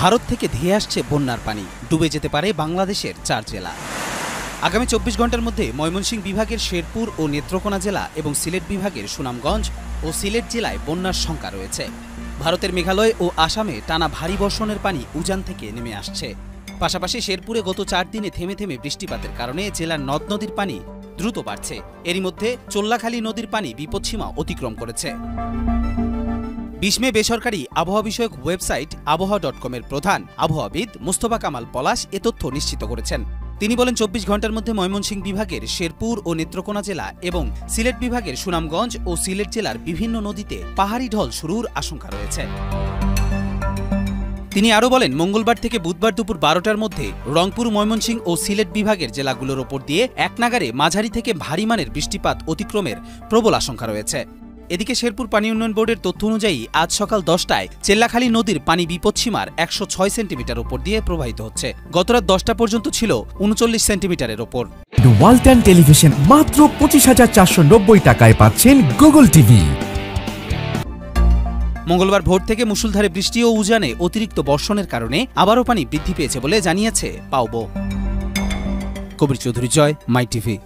ভারত থেকে ধেয়ে আসছে বন্যার পানি, ডুবে যেতে পারে বাংলাদেশের 4 জেলা। আগামী 24 ঘন্টার মধ্যে ময়মনসিংহ বিভাগের শেরপুর ও নেত্রকোনা জেলা এবং সিলেট বিভাগের সুনামগঞ্জ ও সিলেট জেলায় বন্যার শঙ্কা রয়েছে। ভারতের মেঘালয় ও আসামে টানা ভারী বর্ষণের পানি উজান থেকে নেমে আসছে। পাশাপাশি শেরপুরে গত 4 দিনে থেমে থেমে বৃষ্টিপাতের কারণে জেলার নদ নদীর পানি দ্রুত বাড়ছে। এরই মধ্যে চোল্লাখালী নদীর পানি বিপদসীমা অতিক্রম করেছে। 20 মে বেসরকারি আবহাওয়া বিষয়ক ওয়েবসাইট আবহাওয়া.com-এর প্রধান আবহাওয়াবিদ মুস্তফা কামাল পলাশ এ তথ্য নিশ্চিত করেছেন। তিনি বলেন, 24 ঘন্টার মধ্যে ময়মনসিংহ বিভাগের শেরপুর ও নেত্রকোনা জেলা এবং সিলেট বিভাগের সুনামগঞ্জ ও সিলেট জেলার বিভিন্ন নদীতে পাহাড়ি ঢল শুরুর আশঙ্কা রয়েছে। তিনি আরও বলেন, মঙ্গলবার থেকে বুধবার দুপুর 12টার মধ্যে রংপুর, ময়মনসিংহ ও সিলেট বিভাগের জেলাগুলোর ওপর দিয়ে একনাগাড়ে মাঝারি থেকে ভারী মানের বৃষ্টিপাত অতিক্রমের প্রবল আশঙ্কা রয়েছে। এদিকে শেরপুর পানি উন্নয়ন বোর্ডের তথ্য অনুযায়ী আজ সকাল 10টায় চেল্লাখালী নদীর পানি বিপদসীমার 106 সেন্টিমিটার উপর দিয়ে প্রবাহিত হচ্ছে। গতরাত 10টা পর্যন্ত ছিল 39 সেন্টিমিটারের ওপর। ওয়ালটন টেলিভিশন মাত্র 25,490 টাকায় পাচ্ছেন গুগল টিভি। মঙ্গলবার ভোর থেকে মুষলধারে বৃষ্টি ও উজানে অতিরিক্ত বর্ষণের কারণে আবারও পানি বৃদ্ধি পেয়েছে বলে জানিয়েছে পাউবো। কবির চৌধুরী, জয়, মাই টিভি।